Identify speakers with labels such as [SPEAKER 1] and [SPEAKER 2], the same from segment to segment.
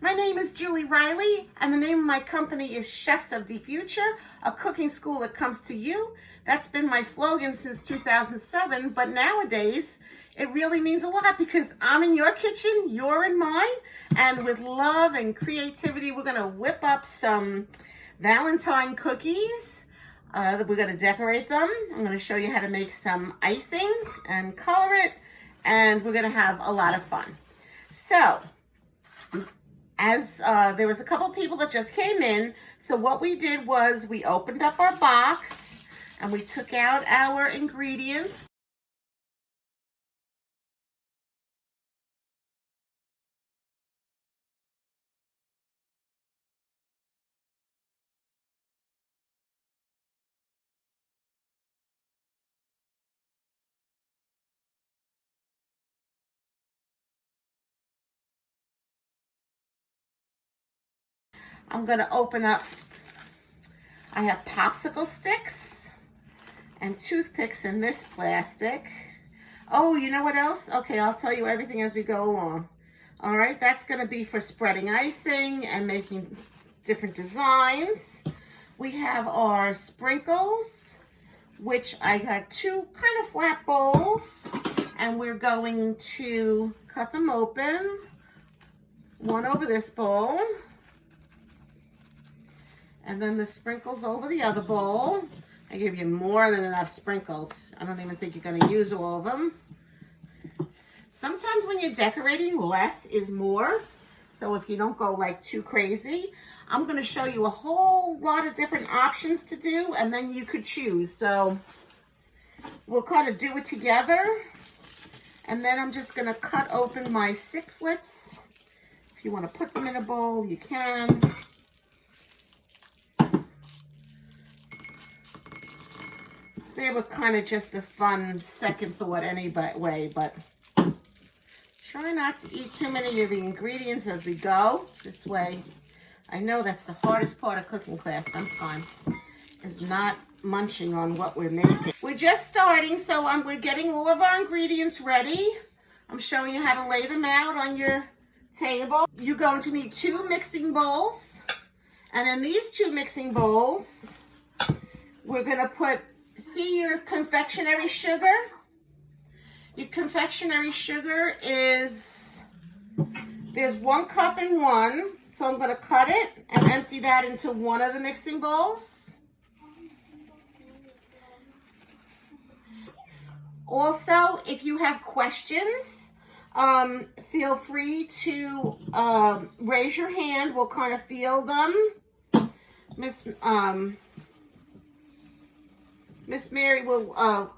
[SPEAKER 1] My name is Julie Riley, and the name of my company is Chefs of the Future, a cooking school that comes to you. That's been my slogan since 2007, but nowadays it really means a lot because I'm in your kitchen, you're in mine, and with love and creativity, we're gonna whip up some Valentine cookies. We're gonna decorate them. I'm gonna show you how to make some icing and color it, and we're gonna have a lot of fun. So, as there was a couple people that just came in, so what we did was we opened up our box and we took out our ingredients. I'm gonna open up, I have popsicle sticks and toothpicks in this plastic. Oh, you know what else? Okay, I'll tell you everything as we go along. All right, that's gonna be for spreading icing and making different designs. We have our sprinkles, which I got two kind of flat bowls, and we're going to cut them open. One over this bowl, and then the sprinkles over the other bowl. I give you more than enough sprinkles. I don't even think you're gonna use all of them. Sometimes when you're decorating, less is more. So if you don't go like too crazy, I'm gonna show you a whole lot of different options to do, and then you could choose. So we'll kind of do it together. And then I'm just gonna cut open my sixlets. If you wanna put them in a bowl, you can. They were kind of just a fun second thought anyway, but try not to eat too many of the ingredients as we go. This way, I know that's the hardest part of cooking class sometimes, is not munching on what we're making. We're just starting, so we're getting all of our ingredients ready. I'm showing you how to lay them out on your table. You're going to need 2 mixing bowls, and in these 2 mixing bowls, we're gonna put, see your confectionery sugar? Your confectionery sugar is, there's 1 cup in one, so I'm gonna cut it and empty that into one of the mixing bowls. Also, if you have questions, feel free to raise your hand. We'll kind of field them. Miss Mary will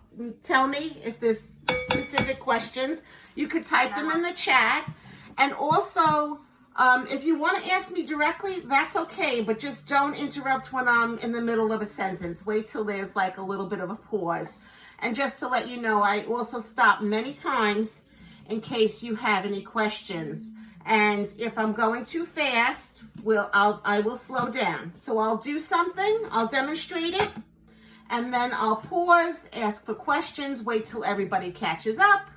[SPEAKER 1] tell me if there's specific questions. You could type them in the chat. And also, if you want to ask me directly, that's okay, but just don't interrupt when I'm in the middle of a sentence. Wait till there's like a little bit of a pause. And just to let you know, I also stop many times in case you have any questions. And if I'm going too fast, I will slow down. So I'll do something, I'll demonstrate it, and then I'll pause, ask for questions, wait till everybody catches up,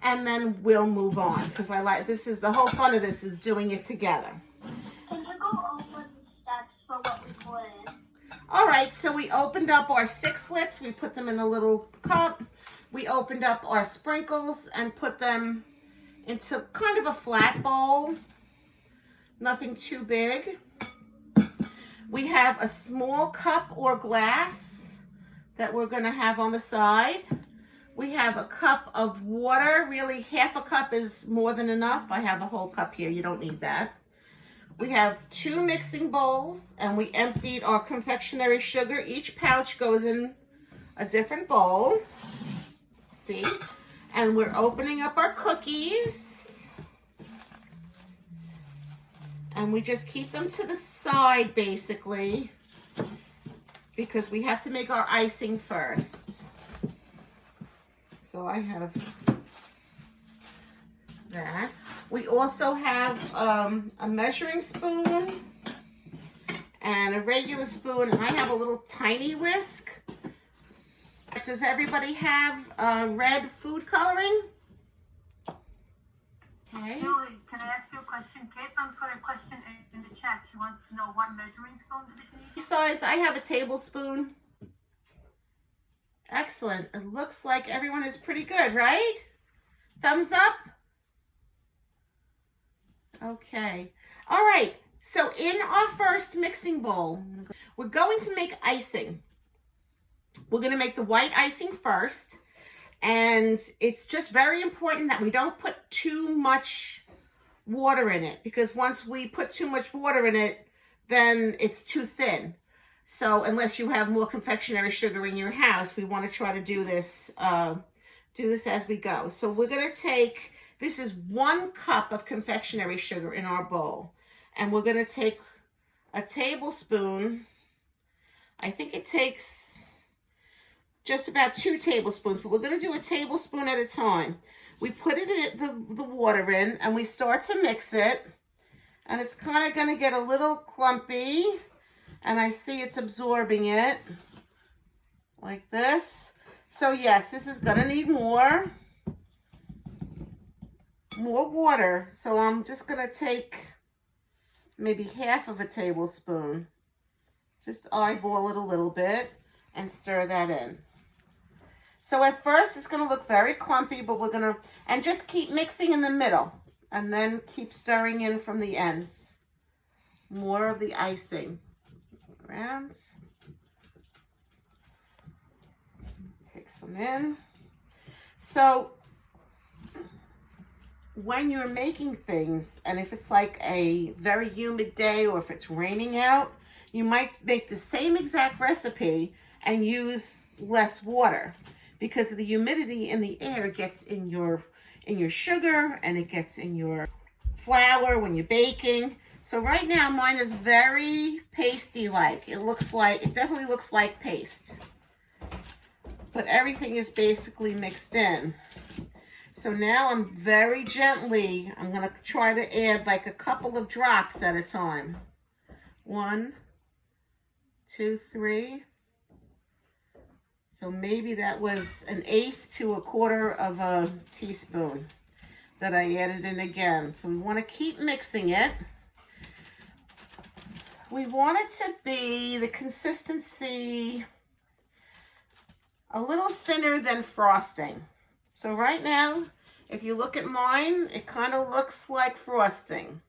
[SPEAKER 1] and then we'll move on. Because this is the whole fun of this, is doing it together.
[SPEAKER 2] Can you go over the steps for what we put in?
[SPEAKER 1] All right, so we opened up our sixlets. We put them in a little cup. We opened up our sprinkles and put them into kind of a flat bowl. Nothing too big. We have a small cup or glass that we're gonna have on the side. We have a cup of water. Really, half a cup is more than enough. I have a whole cup here, you don't need that. We have 2 mixing bowls, and we emptied our confectionery sugar. Each pouch goes in a different bowl. Let's see. And we're opening up our cookies. And we just keep them to the side, basically, because we have to make our icing first. So I have that. We also have a measuring spoon and a regular spoon, and I have a little tiny whisk. Does everybody have red food coloring? Okay.
[SPEAKER 3] Julie, can I ask you a question? Caitlin put a question in the chat. She wants to know what measuring spoons does she need?
[SPEAKER 1] Size, I have a tablespoon. Excellent. It looks like everyone is pretty good, right? Thumbs up. Okay. All right. So in our first mixing bowl, we're going to make icing. We're going to make the white icing first. And it's just very important that we don't put too much water in it, because once we put too much water in it, then it's too thin. So unless you have more confectionery sugar in your house, we want to try to do this as we go. So we're going to take, this is 1 cup of confectionery sugar in our bowl. And we're going to take a tablespoon. I think it takes just about 2 tablespoons, but we're going to do a tablespoon at a time. We put it in the water in, and we start to mix it. And it's kind of going to get a little clumpy. And I see it's absorbing it like this. So yes, this is going to need more water. So I'm just going to take maybe half of a tablespoon. Just eyeball it a little bit and stir that in. So at first it's going to look very clumpy, but we're going to, and just keep mixing in the middle and then keep stirring in from the ends. More of the icing. Around. Take some in. So when you're making things, and if it's like a very humid day or if it's raining out, you might make the same exact recipe and use less water, because the humidity in the air gets in your sugar, and it gets in your flour when you're baking. So right now mine is very pasty-like. It definitely looks like paste. But everything is basically mixed in. So now I'm very gently, I'm going to try to add like a couple of drops at a time. 1, 2, 3. So maybe that was 1/8 to 1/4 of a teaspoon that I added in again. So we want to keep mixing it. We want it to be the consistency a little thinner than frosting. So right now, if you look at mine, it kind of looks like frosting.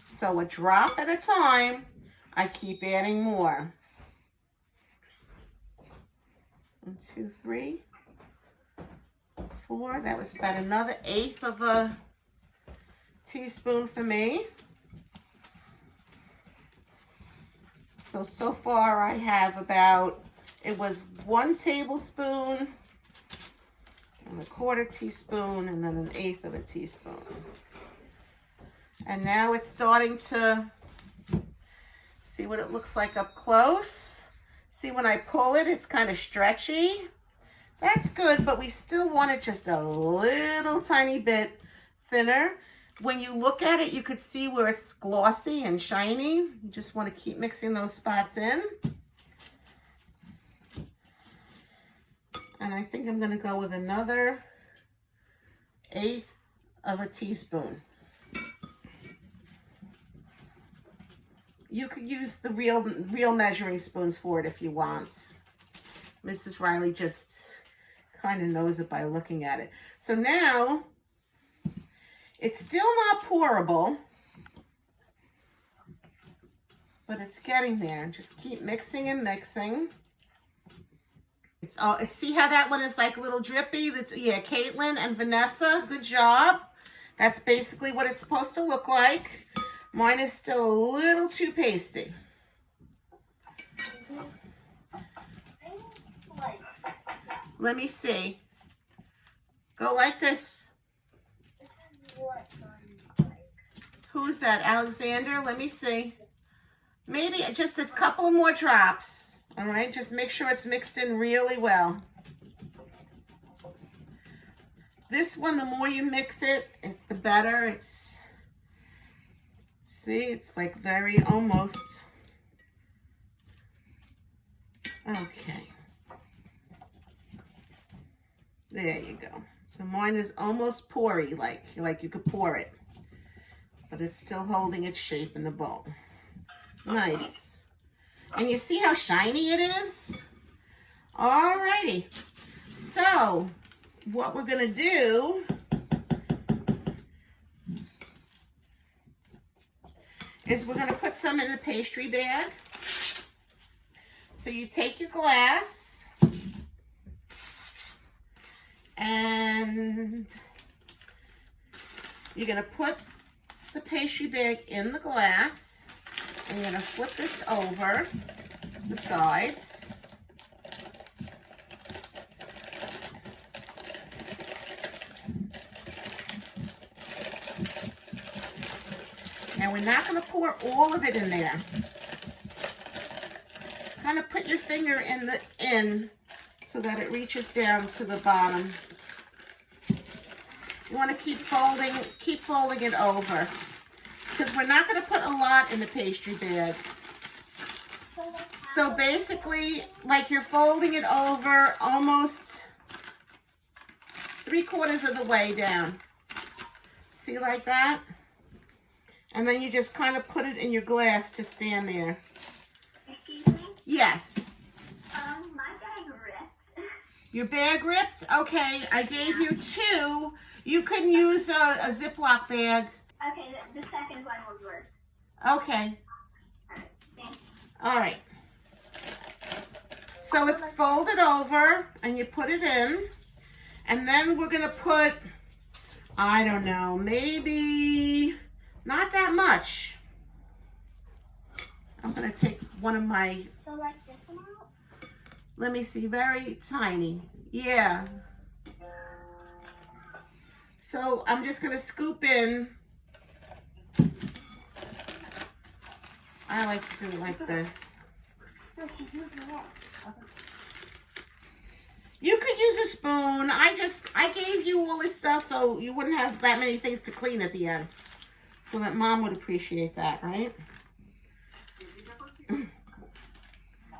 [SPEAKER 1] So a drop at a time, I keep adding more. 1, 2, 3, 4. That was about another 1/8 of a teaspoon for me. So far I have about, it was 1 tablespoon and 1/4 teaspoon and then 1/8 of a teaspoon. And now it's starting to, see what it looks like up close. See, when I pull it, it's kind of stretchy. That's good, but we still want it just a little tiny bit thinner. When you look at it, you could see where it's glossy and shiny. You just want to keep mixing those spots in. And I think I'm going to go with another 1/8 of a teaspoon. You could use the real measuring spoons for it if you want. Mrs. Riley just kind of knows it by looking at it. So now, it's still not pourable, but it's getting there. Just keep mixing and mixing. See how that one is like a little drippy? Yeah, Caitlin and Vanessa, good job. That's basically what it's supposed to look like. Mine is still a little too pasty. Let me see. Go like this.
[SPEAKER 2] This is what mine is like.
[SPEAKER 1] Who's that? Alexander? Let me see. Maybe just a couple more drops. All right, just make sure it's mixed in really well. This one, the more you mix it, the better. See, it's like very almost. Okay. There you go. So mine is almost pourry, like you could pour it. But it's still holding its shape in the bowl. Nice. And you see how shiny it is? Alrighty. So, what we're going to do is we're going to put some in a pastry bag. So you take your glass and you're going to put the pastry bag in the glass and you're going to flip this over the sides. Now we're not going to pour all of it in there. Kind of put your finger in so that it reaches down to the bottom. You want to keep folding it over because we're not going to put a lot in the pastry bag. So basically, like you're folding it over almost 3/4 of the way down. See, like that? And then you just kind of put it in your glass to stand there.
[SPEAKER 2] Excuse me?
[SPEAKER 1] Yes.
[SPEAKER 2] My bag ripped.
[SPEAKER 1] Your bag ripped? Okay, I gave you 2. You can use a Ziploc bag.
[SPEAKER 2] Okay, the second one will work.
[SPEAKER 1] Okay.
[SPEAKER 2] Alright, thanks.
[SPEAKER 1] All right. So it's folded over and you put it in. And then we're going to put, I don't know, maybe not that much. I'm going to take one of my,
[SPEAKER 2] So like this one out?
[SPEAKER 1] let me see, very tiny. Yeah. So I'm just going to scoop in. I like to do it like this.
[SPEAKER 2] No, she's using this.
[SPEAKER 1] You could use a spoon. I gave you all this stuff so you wouldn't have that many things to clean at the end. So that Mom would appreciate that, right?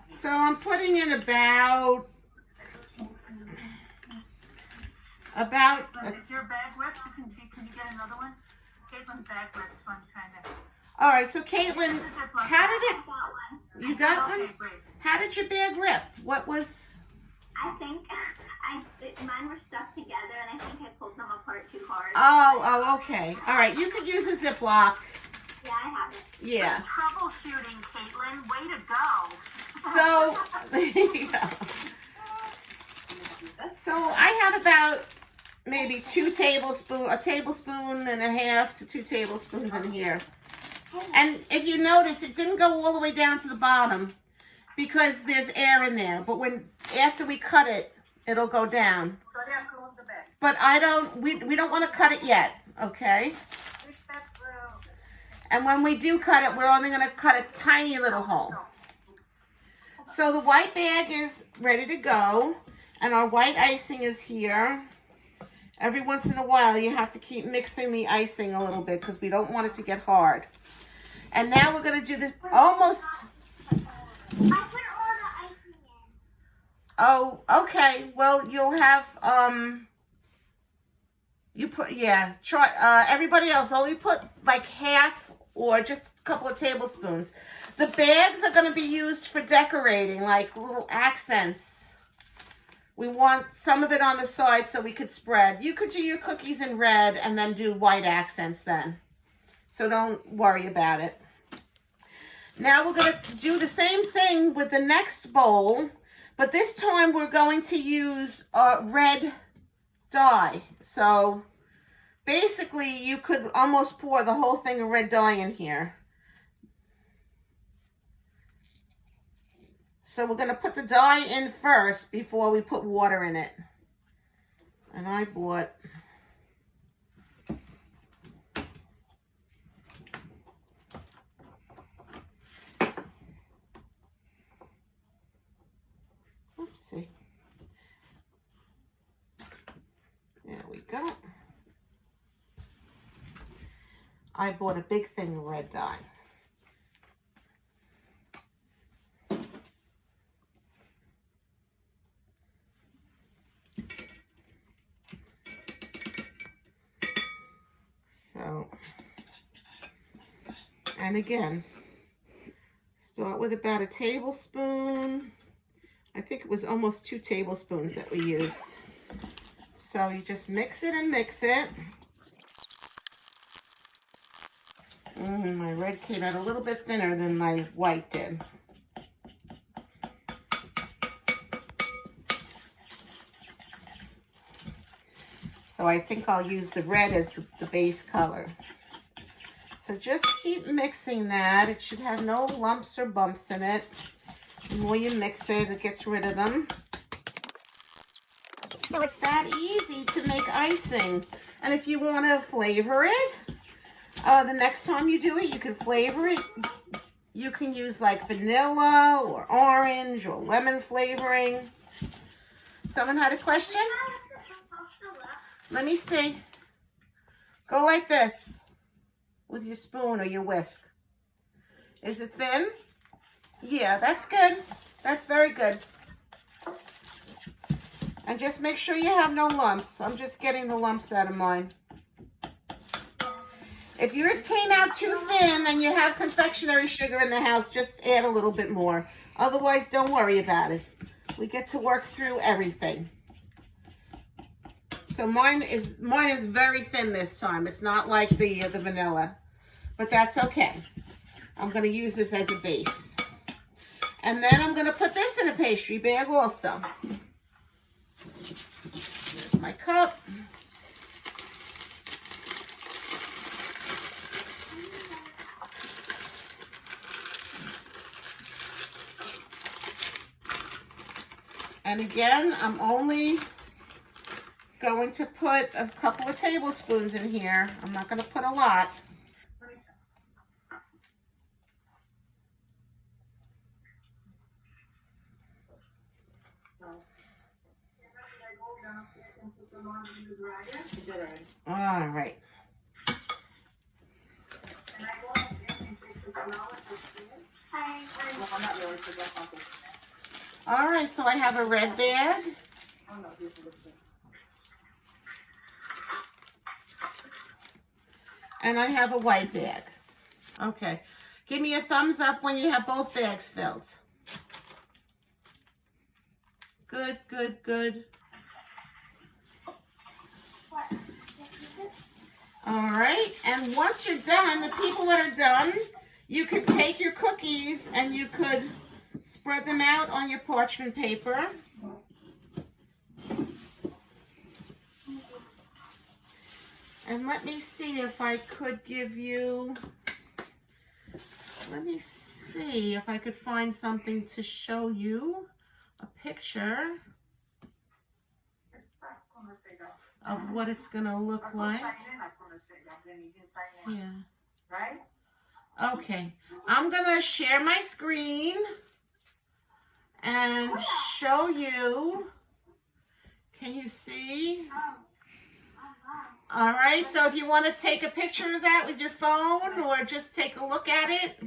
[SPEAKER 1] So I'm putting in about
[SPEAKER 3] Is your bag ripped? Can you get another one? Caitlin's bag ripped, so I'm trying to.
[SPEAKER 1] all right, so Caitlin, how did
[SPEAKER 2] I
[SPEAKER 1] it,
[SPEAKER 2] got one.
[SPEAKER 1] you got
[SPEAKER 3] Okay,
[SPEAKER 1] one?
[SPEAKER 3] great.
[SPEAKER 1] How did your bag rip? What was,
[SPEAKER 2] I think mine were stuck together and I think I pulled them apart too hard.
[SPEAKER 1] oh, okay. All right, you could use a Ziploc.
[SPEAKER 2] Yeah, I have it.
[SPEAKER 1] Yeah.
[SPEAKER 3] Troubleshooting, Caitlin. Way to go.
[SPEAKER 1] So, there you go. So I have about maybe a tablespoon and a half to 2 tablespoons in here. And if you notice, it didn't go all the way down to the bottom because there's air in there. But after we cut it, it'll go down.
[SPEAKER 3] Close the bag.
[SPEAKER 1] But we don't want to cut it yet, okay? And when we do cut it, we're only going to cut a tiny little hole. So the white bag is ready to go. And our white icing is here. Every once in a while, you have to keep mixing the icing a little bit because we don't want it to get hard. And now we're going to do this almost...
[SPEAKER 2] I put all the icing in.
[SPEAKER 1] Oh, okay. Well, you'll have... everybody else only put like half or just a couple of tablespoons. The bags are going to be used for decorating, like little accents. We want some of it on the side so we could spread. You could do your cookies in red and then do white accents then. So don't worry about it. Now we're going to do the same thing with the next bowl, but this time we're going to use red dye. So basically you could almost pour the whole thing of red dye in here. So we're going to put the dye in first before we put water in it. And I bought oopsie. There we go. I bought a big thing of red dye. So, and again, start with about a tablespoon. I think it was almost 2 tablespoons that we used. So you just mix it and mix it. My red came out a little bit thinner than my white did. So I think I'll use the red as the base color. So just keep mixing that. It should have no lumps or bumps in it. The more you mix it, it gets rid of them. So it's that easy to make icing. And if you want to flavor it, the next time you do it, you can flavor it. You can use like vanilla or orange or lemon flavoring. Someone had a question? Let me see. Go like this with your spoon or your whisk. Is it thin? Yeah, that's good. That's very good. And just make sure you have no lumps. I'm just getting the lumps out of mine. If yours came out too thin and you have confectionery sugar in the house, just add a little bit more. Otherwise, don't worry about it. We get to work through everything. So mine is very thin this time. It's not like the vanilla, but that's okay. I'm going to use this as a base. And then I'm going to put this in a pastry bag also. Here's my cup. And again, I'm only going to put a couple of tablespoons in here. I'm not going to put a lot. All right. All right, so I have a red bag. And I have a white bag. Okay. Give me a thumbs up when you have both bags filled. Good, good, good. All right, and once you're done, the people that are done, you could take your cookies and you could spread them out on your parchment paper. And let me see if I could give you, let me see if I could find something to show you, a picture of what it's going to look like. Yeah.
[SPEAKER 4] Right?
[SPEAKER 1] Okay. I'm going to share my screen and show you. Can you see? All right. So if you want to take a picture of that with your phone or just take a look at it.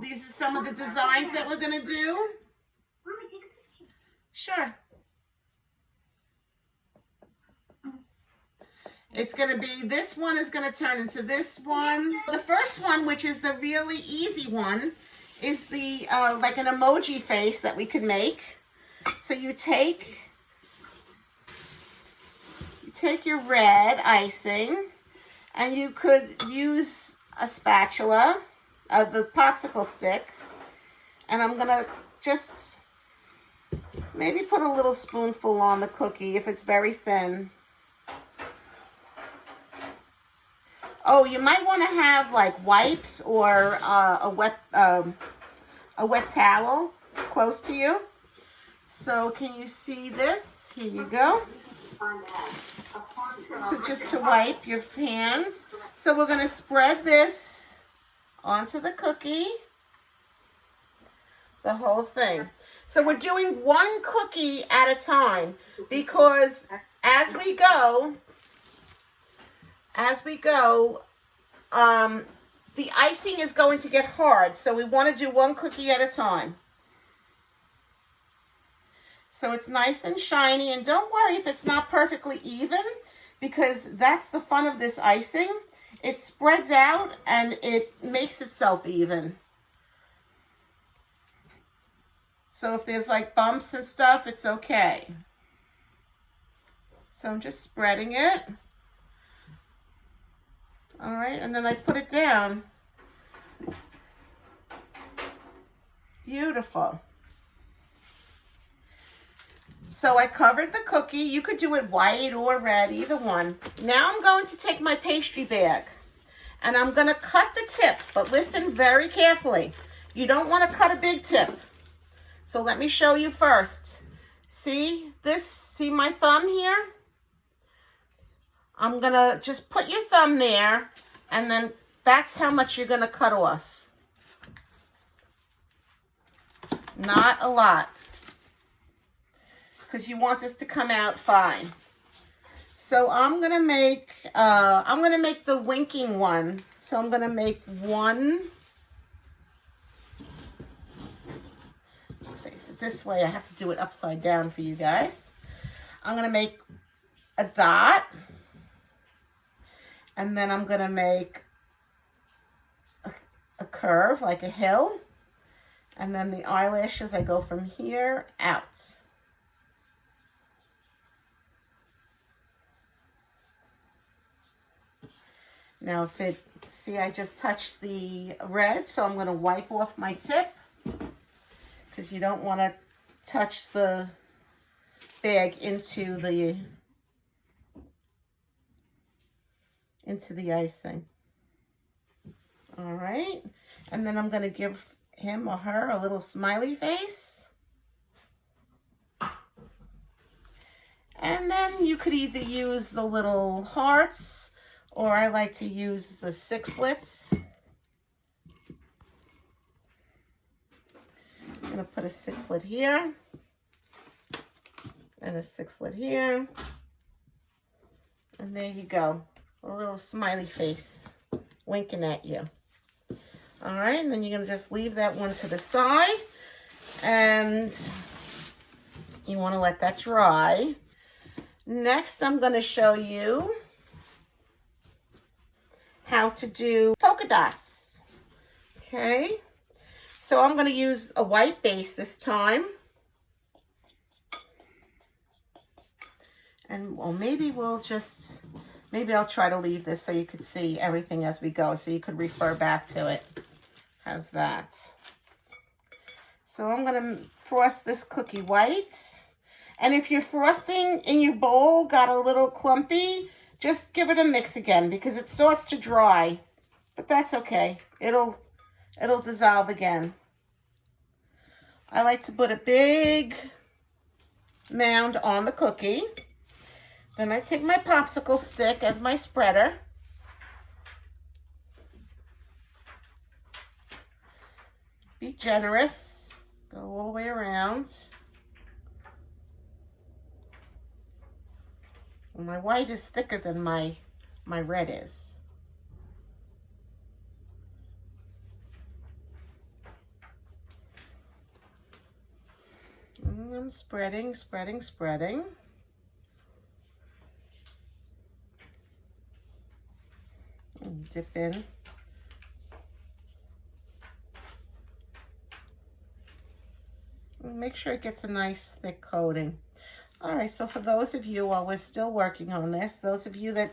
[SPEAKER 1] These are some of the designs that we're going to do. Sure. It's going to be, this one is going to turn into this one. The first one, which is the really easy one, is the, like an emoji face that we could make. So you take your red icing, and you could use a spatula, the popsicle stick, and I'm going to just maybe put a little spoonful on the cookie if it's very thin. Oh, you might want to have like wipes or a wet towel close to you. So can you see this? Here you go. So just to wipe your hands. So we're going to spread this onto the cookie. The whole thing. So we're doing one cookie at a time because as we go, the icing is going to get hard. So we want to do one cookie at a time. So it's nice and shiny. And don't worry if it's not perfectly even, because that's the fun of this icing. It spreads out and it makes itself even. So if there's like bumps and stuff, it's okay. So I'm just spreading it. All right, and then I put it down. Beautiful. So I covered the cookie. You could do it white or red, either one. Now I'm going to take my pastry bag and I'm going to cut the tip, but listen very carefully. You don't want to cut a big tip. So let me show you first. See this? See my thumb here? I'm going to just put your thumb there, and then that's how much you're going to cut off. Not a lot, because you want this to come out fine. So I'm going to make the winking one. So I'm going to make one. Face it this way. I have to do it upside down for you guys. I'm going to make a dot. And then I'm going to make a curve, like a hill. And then the eyelashes, I go from here out. Now see, I just touched the red, so I'm going to wipe off my tip. Because you don't want to touch the bag into the icing. All right, and then I'm going to give him or her a little smiley face. And then you could either use the little hearts, or I like to use the sixlets. I'm going to put a sixlet here and a sixlet here. And there you go. A little smiley face winking at you. All right, and then you're going to just leave that one to the side. And you want to let that dry. Next, I'm going to show you how to do polka dots. Okay, so I'm going to use a white base this time. And well, maybe I'll try to leave this so you could see everything as we go, so you could refer back to it. How's that? So I'm going to frost this cookie white. And if your frosting in your bowl got a little clumpy, just give it a mix again, because it starts to dry. But that's okay. It'll dissolve again. I like to put a big mound on the cookie. Then I take my popsicle stick as my spreader. Be generous. Go all the way around. Well, my white is thicker than my red is. And I'm spreading, spreading, spreading. And dip in. And make sure it gets a nice thick coating. All right, so for those of you, while we're still working on this, those of you that,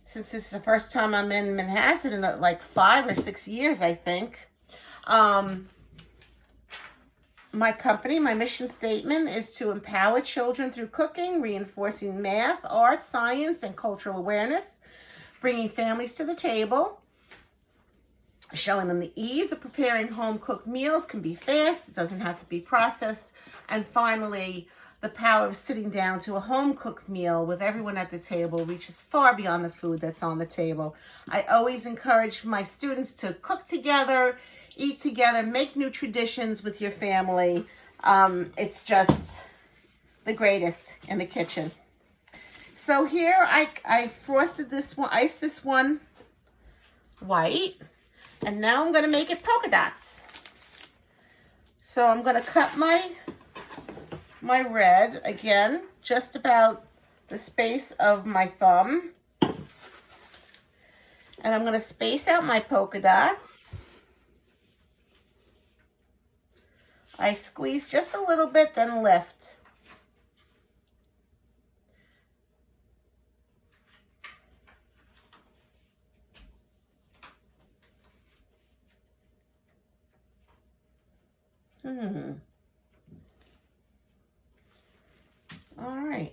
[SPEAKER 1] since this is the first time I'm in Manhasset in like 5 or 6 years, I think, my company, my mission statement is to empower children through cooking, reinforcing math, art, science, and cultural awareness, bringing families to the table, showing them the ease of preparing home-cooked meals can be fast, it doesn't have to be processed, and finally, the power of sitting down to a home-cooked meal with everyone at the table reaches far beyond the food that's on the table. I always encourage my students to cook together, eat together, make new traditions with your family. It's just the greatest in the kitchen. So here I frosted this one, iced this one white, and now I'm going to make it polka dots. So I'm going to cut my red again, just about the space of my thumb. And I'm going to space out my polka dots. I squeeze just a little bit, then lift. All right.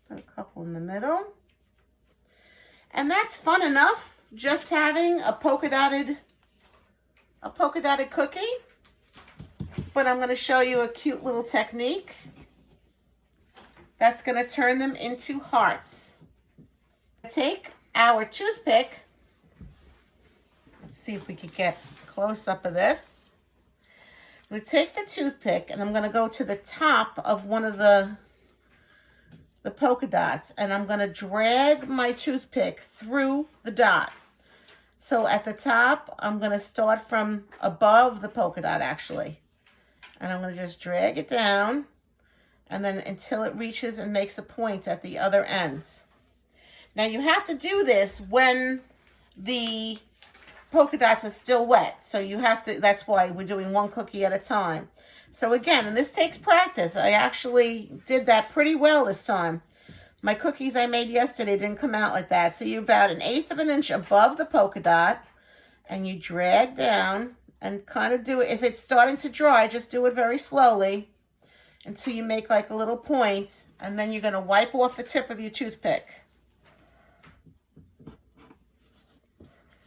[SPEAKER 1] Put a couple in the middle. And that's fun enough, just having a polka dotted cookie. But I'm going to show you a cute little technique that's going to turn them into hearts. Take our toothpick. Let's see if we can get a close up of this. I'm going to take the toothpick and I'm going to go to the top of one of the polka dots, and I'm going to drag my toothpick through the dot. So at the top, I'm going to start from above the polka dot actually. And I'm going to just drag it down, and then until it reaches and makes a point at the other end. Now you have to do this when the polka dots are still wet. So you have to, that's why we're doing one cookie at a time. So again, and this takes practice. I actually did that pretty well this time. My cookies I made yesterday didn't come out like that. So you're about 1/8 of an inch above the polka dot, and you drag down and kind of do it. If it's starting to dry, just do it very slowly until you make like a little point, and then you're going to wipe off the tip of your toothpick.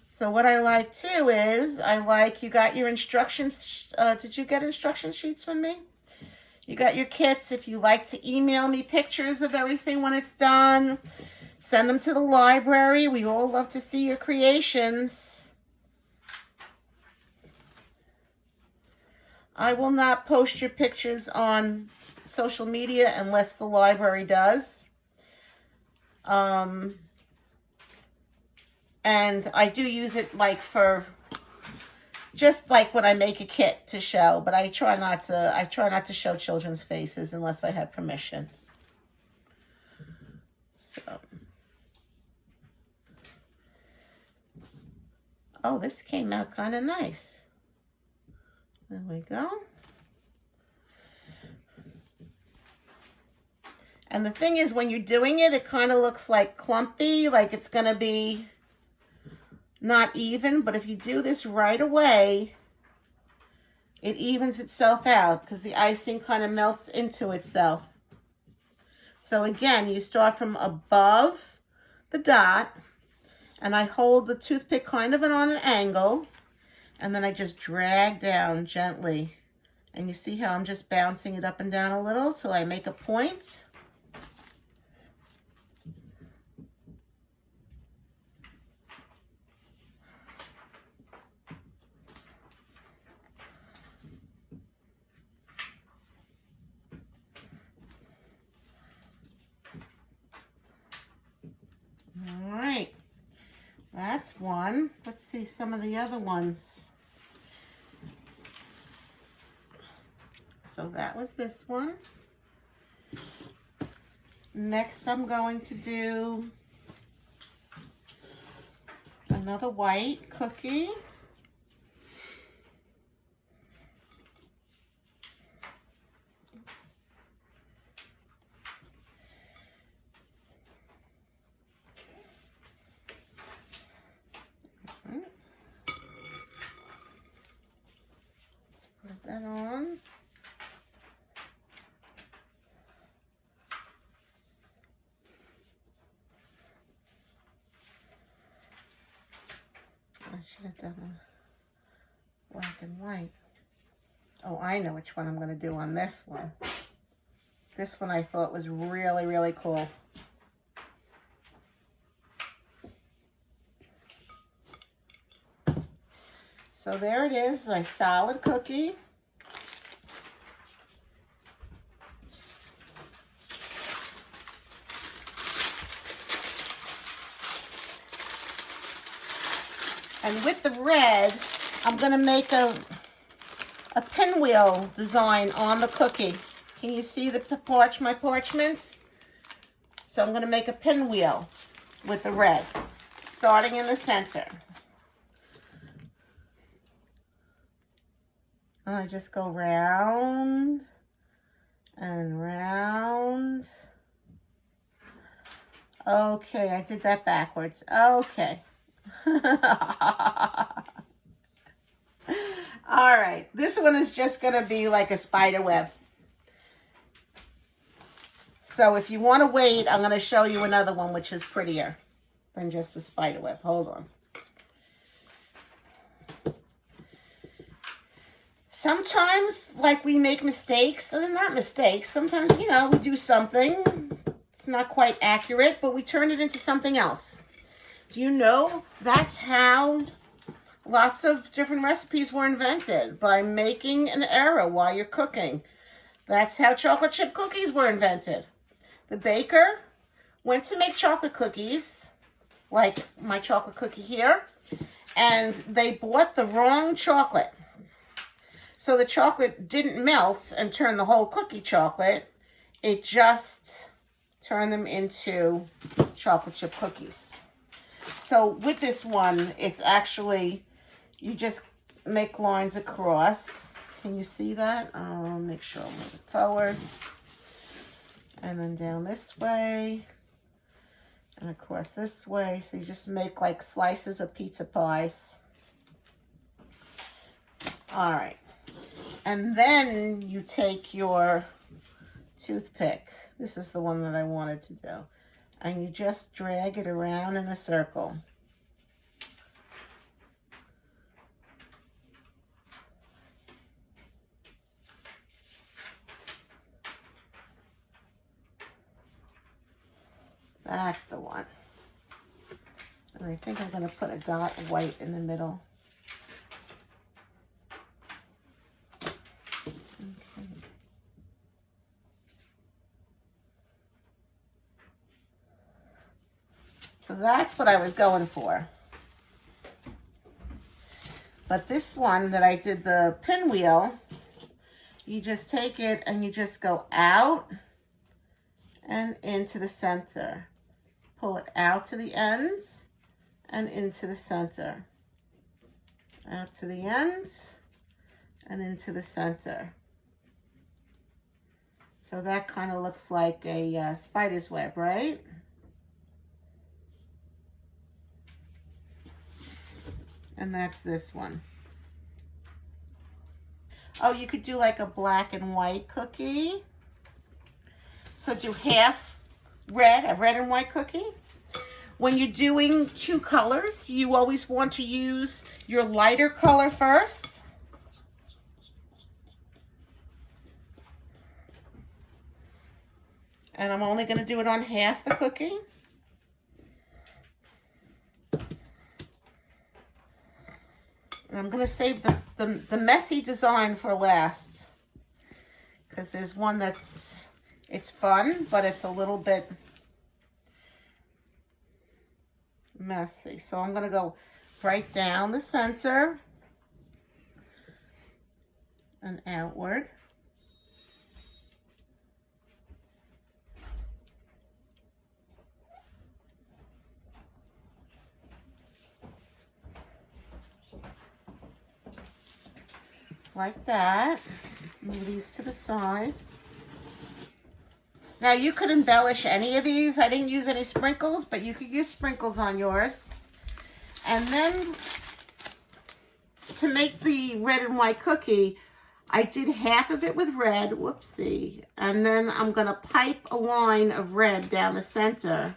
[SPEAKER 1] So what I like too is, you got your instructions, did you get instruction sheets from me? You got your kits. If you like to email me pictures of everything when it's done, send them to the library. We all love to see your creations. I will not post your pictures on social media unless the library does. And I do use it like for, just like when I make a kit to show, but I try not to show children's faces unless I have permission. So. Oh, this came out kind of nice. There we go. And the thing is, when you're doing it, it kind of looks like clumpy, like it's going to be not even, but if you do this right away, it evens itself out because the icing kind of melts into itself. So again, you start from above the dot, and I hold the toothpick kind of on an angle, and then I just drag down gently. And you see how I'm just bouncing it up and down a little till I make a point. All right, that's one. Let's see some of the other ones. So that was this one. Next, I'm going to do another white cookie. Put that on. I should have done a black and white. Oh, I know which one I'm going to do on this one. This one I thought was really, really cool. So there it is, my solid cookie. And with the red, I'm going to make a pinwheel design on the cookie. Can you see my parchments? So I'm going to make a pinwheel with the red, starting in the center. And I just go round and round. Okay, I did that backwards. Okay. All right, this one is just going to be like a spider web. So if you want to wait, I'm going to show you another one which is prettier than just the spider web. Hold on. Sometimes, like, we make mistakes, or they're not mistakes. Sometimes, you know, we do something, it's not quite accurate, but we turn it into something else. Do you know that's how lots of different recipes were invented? By making an error while you're cooking. That's how chocolate chip cookies were invented. The baker went to make chocolate cookies, like my chocolate cookie here, and they bought the wrong chocolate. So the chocolate didn't melt and turn the whole cookie chocolate. It just turned them into chocolate chip cookies. So with this one, it's actually, you just make lines across. Can you see that? I'll make sure I'll move it forward. And then down this way. And across this way. So you just make like slices of pizza pies. All right. And then you take your toothpick. This is the one that I wanted to do. And you just drag it around in a circle. That's the one. And I think I'm going to put a dot of white in the middle. Okay. So that's what I was going for. But this one that I did the pinwheel, you just take it and you just go out and into the center. Pull it out to the ends and into the center. Out to the ends and into the center. So that kind of looks like a spider's web, right? And that's this one. Oh, you could do like a black and white cookie. So do half red, a red and white cookie. When you're doing two colors, you always want to use your lighter color first. And I'm only going to do it on half the cookie. And I'm going to save the messy design for last. Because there's one that's, it's fun, but it's a little bit messy. So I'm going to go right down the center and outward. Like that. Move these to the side. Now you could embellish any of these. I didn't use any sprinkles, but you could use sprinkles on yours. And then to make the red and white cookie, I did half of it with red, whoopsie. And then I'm gonna pipe a line of red down the center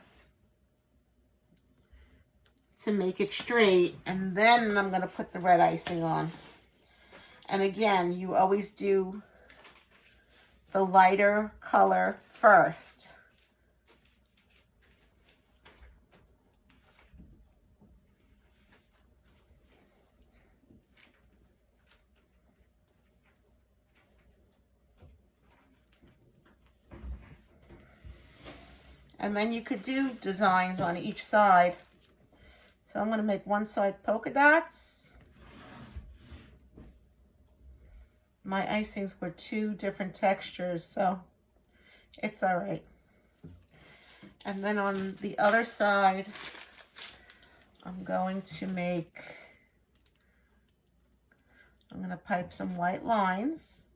[SPEAKER 1] to make it straight. And then I'm gonna put the red icing on. And again, you always do the lighter color first. And then you could do designs on each side. So I'm going to make one side polka dots. My icings were two different textures, so it's all right. And then on the other side, I'm going to pipe some white lines.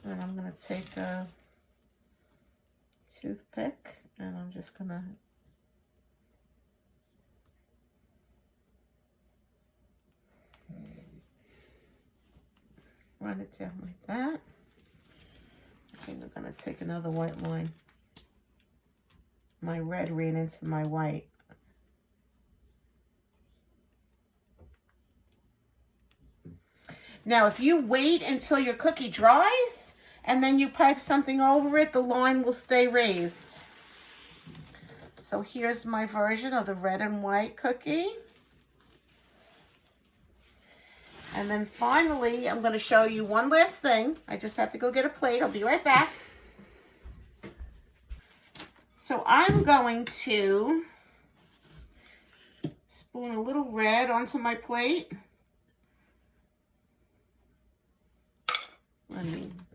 [SPEAKER 1] And I'm going to take a toothpick and I'm just going to run it down like that. Okay, we're going to take another white line. My red ran into my white. Now, if you wait until your cookie dries and then you pipe something over it, the line will stay raised. So here's my version of the red and white cookie. And then finally, I'm going to show you one last thing. I just have to go get a plate. I'll be right back. So I'm going to spoon a little red onto my plate.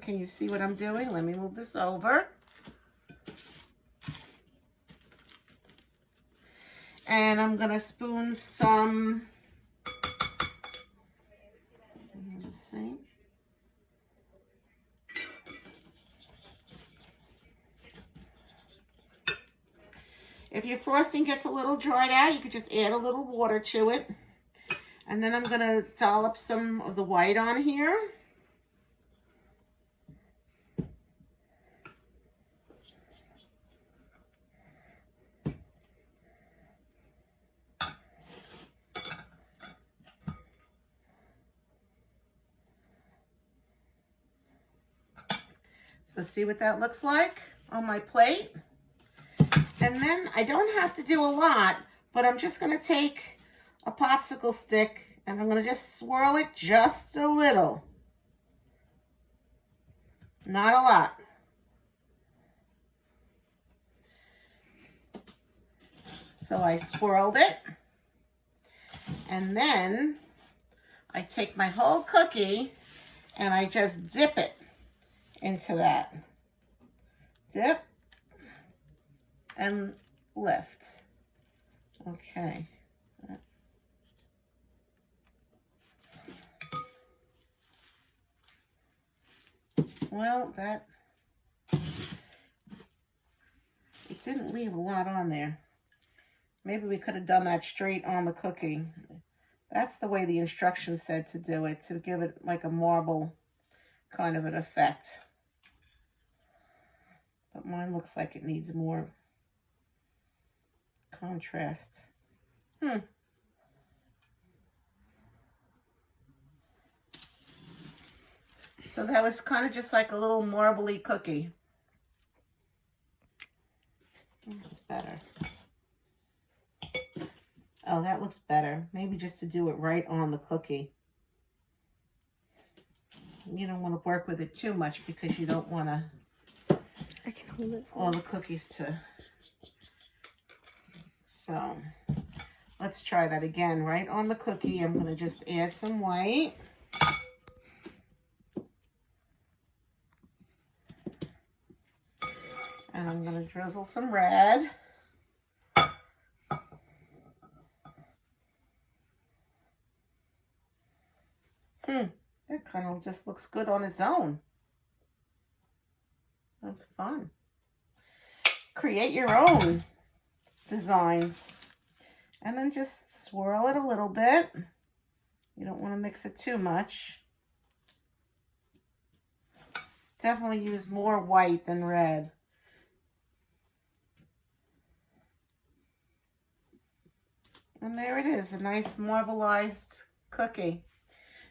[SPEAKER 1] Can you see what I'm doing? Let me move this over. And I'm going to spoon some, let's see. If your frosting gets a little dried out, you could just add a little water to it. And then I'm going to dollop some of the white on here. So see what that looks like on my plate. And then I don't have to do a lot, but I'm just going to take a popsicle stick and I'm going to just swirl it just a little. Not a lot. So I swirled it. And then I take my whole cookie and I just dip it into that. Dip and lift. Okay. Well, it didn't leave a lot on there. Maybe we could have done that straight on the cookie. That's the way the instructions said to do it, to give it like a marble kind of an effect. But mine looks like it needs more contrast. So that was kind of just like a little marbly cookie. That's better. Oh, that looks better. Maybe just to do it right on the cookie. You don't want to work with it too much because you don't want to all the cookies to. So let's try that again. Right on the cookie, I'm going to just add some white. And I'm going to drizzle some red. That kind of just looks good on its own. That's fun. Create your own designs. And then just swirl it a little bit. You don't want to mix it too much. Definitely use more white than red. And there it is, a nice marbleized cookie.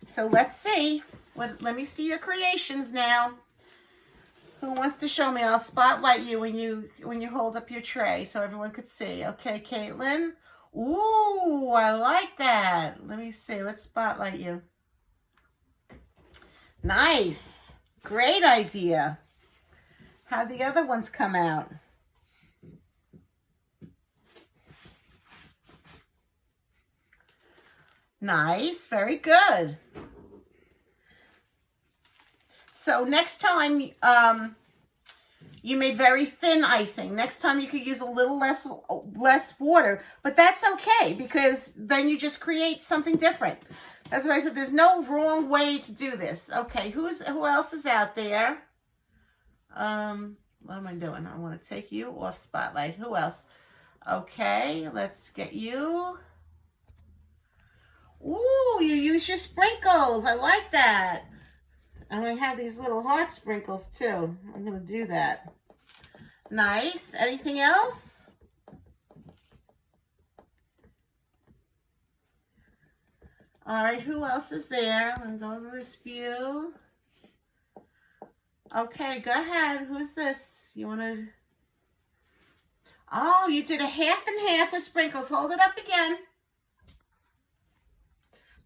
[SPEAKER 1] So let's see. Let me see your creations now. Who wants to show me? I'll spotlight you when you hold up your tray so everyone could see. Okay, Caitlin. Ooh, I like that. Let me see. Let's spotlight you. Nice. Great idea. How'd the other ones come out? Nice, very good. So next time, you made very thin icing. Next time you could use a little less water, but that's okay because then you just create something different. That's why I said there's no wrong way to do this. Okay, who else is out there? What am I doing? I want to take you off spotlight. Who else? Okay, let's get you. Ooh, you use your sprinkles. I like that. And I have these little heart sprinkles too. I'm going to do that. Nice. Anything else? All right, who else is there? I'm going to this view. Okay, go ahead. Who's this? You want to... Oh, you did a half and half with sprinkles. Hold it up again.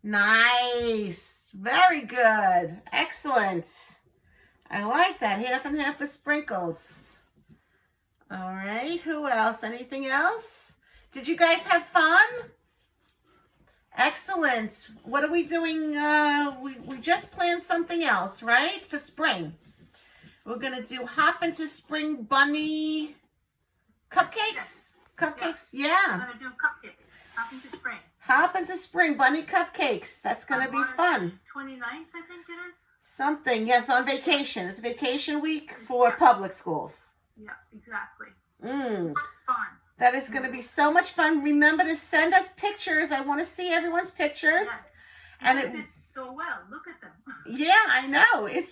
[SPEAKER 1] Nice. Very good. Excellent. I like that. Half and half with sprinkles. All right. Who else? Anything else? Did you guys have fun? Excellent. What are we doing? We just planned something else, right? For spring. We're going to do Hop into Spring Bunny cupcakes. Cupcakes? Yeah.
[SPEAKER 3] We're going to do cupcakes. Hop into spring.
[SPEAKER 1] Hop into Spring Bunny cupcakes. That's going to be fun.
[SPEAKER 3] 29th, I think it is.
[SPEAKER 1] Something. Yes, on vacation. It's vacation week for public schools.
[SPEAKER 3] Yeah, exactly.
[SPEAKER 1] Fun.
[SPEAKER 3] That
[SPEAKER 1] is going to be so much fun. Remember to send us pictures. I want to see everyone's pictures.
[SPEAKER 3] Yes.
[SPEAKER 1] And
[SPEAKER 3] it did so well. Look at them.
[SPEAKER 1] Yeah, I know. It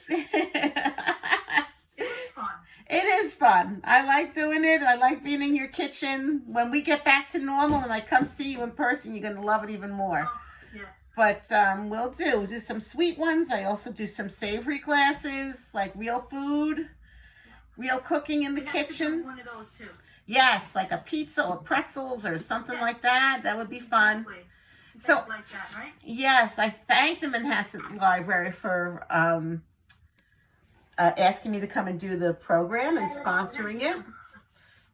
[SPEAKER 3] is fun.
[SPEAKER 1] It is fun. I like doing it. I like being in your kitchen. When we get back to normal and I come see you in person, you're going to love it even more.
[SPEAKER 3] Oh, yes.
[SPEAKER 1] But we'll do some sweet ones. I also do some savory classes, like real food, real cooking in the kitchen.
[SPEAKER 3] To do one of those too.
[SPEAKER 1] Yes, like a pizza or pretzels or something like that. That would be fun. So,
[SPEAKER 3] like that, right?
[SPEAKER 1] Yes, I thank the Manhasset Library for asking me to come and do the program and sponsoring it.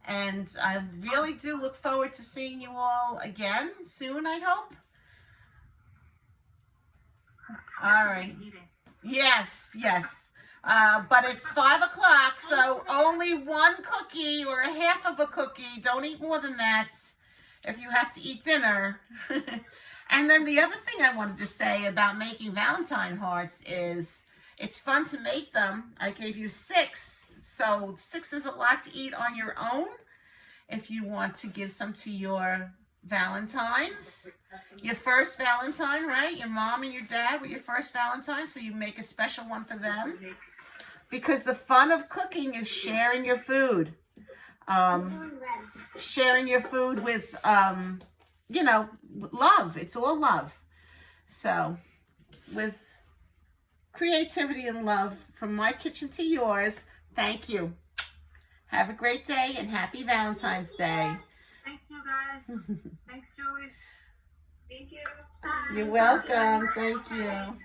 [SPEAKER 1] And I really do look forward to seeing you all again soon, I hope. All right. Yes, yes. But it's 5 o'clock, so only one cookie or a half of a cookie. Don't eat more than that if you have to eat dinner. And then the other thing I wanted to say about making Valentine hearts is it's fun to make them. I gave you 6, so 6 is a lot to eat on your own. If you want to give some to your Valentines, your first Valentine, right? Your mom and your dad were your first Valentine, so you make a special one for them. Because the fun of cooking is sharing your food. Sharing your food with, love. It's all love. So, with creativity and love from my kitchen to yours, thank you. Have a great day and happy Valentine's Day.
[SPEAKER 3] Thank you, guys. Thanks, Joey.
[SPEAKER 2] Thank you.
[SPEAKER 1] You're welcome. Thank you.